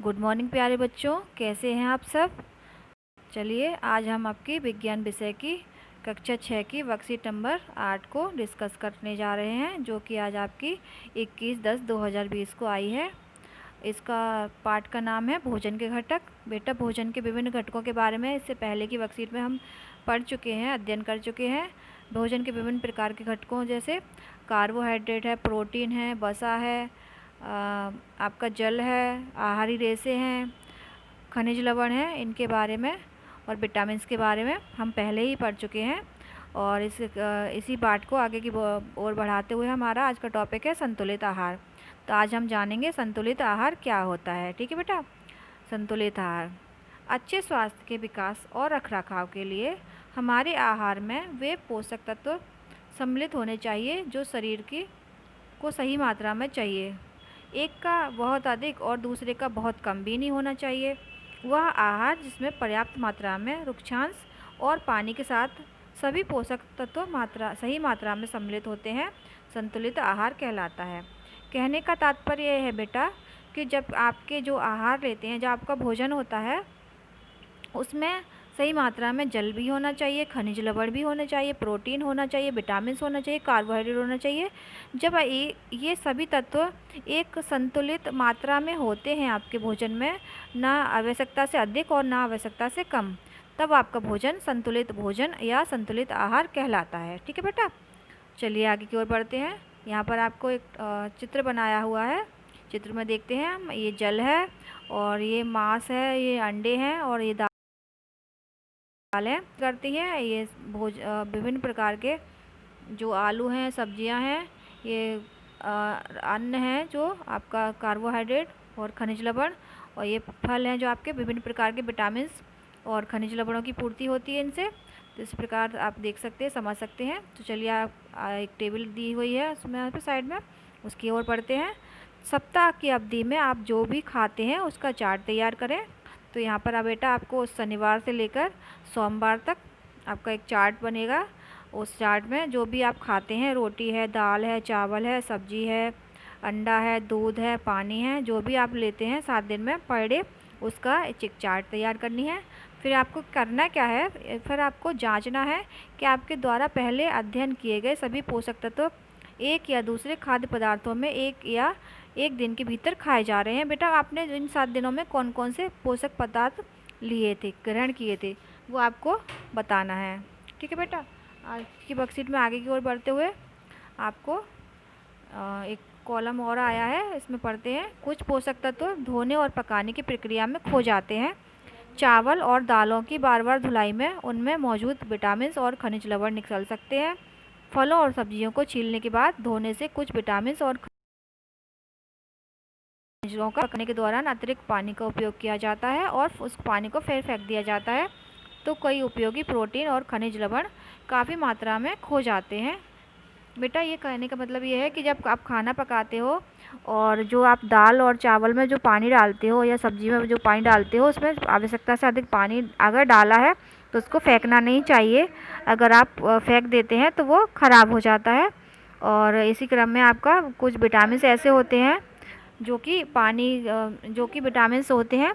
Good morning प्यारे बच्चों, कैसे हैं आप सब। चलिए आज हम आपकी विज्ञान विषय की कक्षा 6 की वर्कशीट नंबर 8 को डिस्कस करने जा रहे हैं, जो कि आज आपकी 21/10/2020 को आई है। इसका पाठ का नाम है भोजन के घटक। बेटा, भोजन के विभिन्न घटकों के बारे में इससे पहले की वर्कशीट में हम पढ़ चुके हैं, अध्ययन कर चुके हैं। भोजन के विभिन्न प्रकार के घटकों जैसे कार्बोहाइड्रेट है, प्रोटीन है, वसा है, आपका जल है, आहारी रेशे हैं, खनिज लवण हैं, इनके बारे में और विटामिन्स के बारे में हम पहले ही पढ़ चुके हैं। और इसी पाठ को आगे की ओर बढ़ाते हुए हमारा आज का टॉपिक है संतुलित आहार। तो आज हम जानेंगे संतुलित आहार क्या होता है। ठीक है बेटा। संतुलित आहार अच्छे स्वास्थ्य के विकास और रखरखाव के लिए हमारे आहार में वे पोषक तत्व सम्मिलित होने चाहिए जो शरीर को सही मात्रा में चाहिए। एक का बहुत अधिक और दूसरे का बहुत कम भी नहीं होना चाहिए। वह आहार जिसमें पर्याप्त मात्रा में रुक्षांश और पानी के साथ सभी पोषक तत्व सही मात्रा में सम्मिलित होते हैं, संतुलित आहार कहलाता है। कहने का तात्पर्य यह है बेटा कि जब आपके जो आहार लेते हैं, जो आपका भोजन होता है, उसमें सही मात्रा में जल भी होना चाहिए, खनिज लवण भी होना चाहिए, प्रोटीन होना चाहिए, विटामिन होना चाहिए, कार्बोहाइड्रेट होना चाहिए। जब ये सभी तत्व एक संतुलित मात्रा में होते हैं आपके भोजन में, ना आवश्यकता से अधिक और ना आवश्यकता से कम, तब आपका भोजन संतुलित भोजन या संतुलित आहार कहलाता है। ठीक है बेटा। चलिए आगे की ओर बढ़ते हैं। यहाँ पर आपको एक चित्र बनाया हुआ है। चित्र में देखते हैं हम, ये जल है और ये मांस है, ये अंडे हैं और ये दालें करती हैं। ये विभिन्न प्रकार के जो आलू हैं, सब्जियां हैं, ये अन्न हैं जो आपका कार्बोहाइड्रेट और खनिज लवण, और ये फल हैं जो आपके विभिन्न प्रकार के विटामिन और खनिज लवणों की पूर्ति होती है इनसे। तो इस प्रकार आप देख सकते हैं, समझ सकते हैं। तो चलिए आप एक टेबल दी हुई है उसमें यहाँ पे साइड में, उसकी ओर पढ़ते हैं। सप्ताह की अवधि में आप जो भी खाते हैं उसका चार्ट तैयार करें। तो यहाँ पर बेटा आपको शनिवार से लेकर सोमवार तक आपका एक चार्ट बनेगा। उस चार्ट में जो भी आप खाते हैं, रोटी है, दाल है, चावल है, सब्जी है, अंडा है, दूध है, पानी है, जो भी आप लेते हैं 7 दिन में पर डे, उसका एक चार्ट तैयार करनी है। फिर आपको करना क्या है, फिर आपको जांचना है कि आपके द्वारा पहले अध्ययन किए गए सभी पोषक तत्व एक या दूसरे खाद्य पदार्थों में एक दिन के भीतर खाए जा रहे हैं। बेटा, आपने इन 7 दिनों में कौन कौन से पोषक पदार्थ लिए थे, ग्रहण किए थे, वो आपको बताना है। ठीक है बेटा। आज की वर्कशीट में आगे की ओर बढ़ते हुए आपको एक कॉलम और आया है, इसमें पढ़ते हैं। कुछ पोषक तत्व धोने और पकाने की प्रक्रिया में खो जाते हैं। चावल और दालों की बार बार धुलाई में उनमें मौजूद विटामिन और खनिज लवण निकल सकते हैं। फलों और सब्जियों को छीलने के बाद धोने से कुछ विटामिन और खनिजों का पकने के दौरान अतिरिक्त पानी का उपयोग किया जाता है और उस पानी को फिर फेंक दिया जाता है, तो कई उपयोगी प्रोटीन और खनिज लवण काफ़ी मात्रा में खो जाते हैं। बेटा, ये कहने का मतलब ये है कि जब आप खाना पकाते हो और जो आप दाल और चावल में जो पानी डालते हो या सब्जी में जो पानी डालते हो, उसमें आवश्यकता से अधिक पानी अगर डाला है तो उसको फेंकना नहीं चाहिए। अगर आप फेंक देते हैं तो वो ख़राब हो जाता है। और इसी क्रम में आपका कुछ विटामिन ऐसे होते हैं जो कि विटामिन होते हैं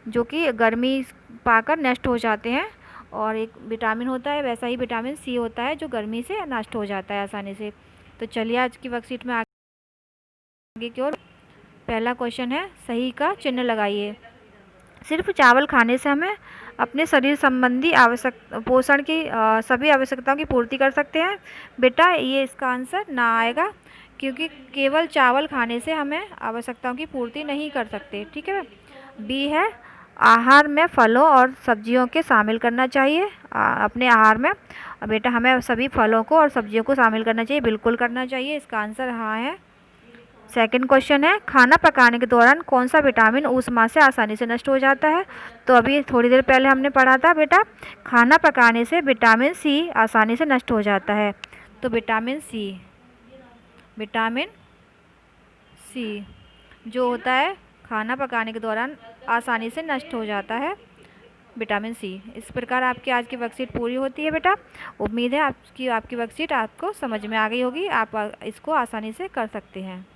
जो कि गर्मी पाकर नष्ट हो जाते हैं, और एक विटामिन होता है, वैसा ही विटामिन सी होता है जो गर्मी से नष्ट हो जाता है आसानी से। तो चलिए आज की वर्कशीट में आगे की ओर। पहला क्वेश्चन है, सही का चिन्ह लगाइए। सिर्फ चावल खाने से हमें अपने शरीर संबंधी पोषण की सभी आवश्यकताओं की पूर्ति कर सकते हैं? बेटा, ये इसका आंसर ना आएगा, क्योंकि केवल चावल खाने से हमें आवश्यकताओं की पूर्ति नहीं कर सकते। ठीक है। बी है, आहार में फलों और सब्जियों के शामिल करना चाहिए अपने आहार में। बेटा, हमें सभी फलों को और सब्जियों को शामिल करना चाहिए, बिल्कुल करना चाहिए। इसका आंसर हाँ है। सेकंड क्वेश्चन है, खाना पकाने के दौरान कौन सा विटामिन ऊष्मा से आसानी से नष्ट हो जाता है? तो अभी थोड़ी देर पहले हमने पढ़ा था बेटा, खाना पकाने से विटामिन सी आसानी से नष्ट हो जाता है। तो विटामिन सी जो होता है खाना पकाने के दौरान आसानी से नष्ट हो जाता है, विटामिन सी। इस प्रकार आपकी आज की वर्कशीट पूरी होती है बेटा। उम्मीद है आपकी वर्कशीट आपको समझ में आ गई होगी, आप इसको आसानी से कर सकते हैं।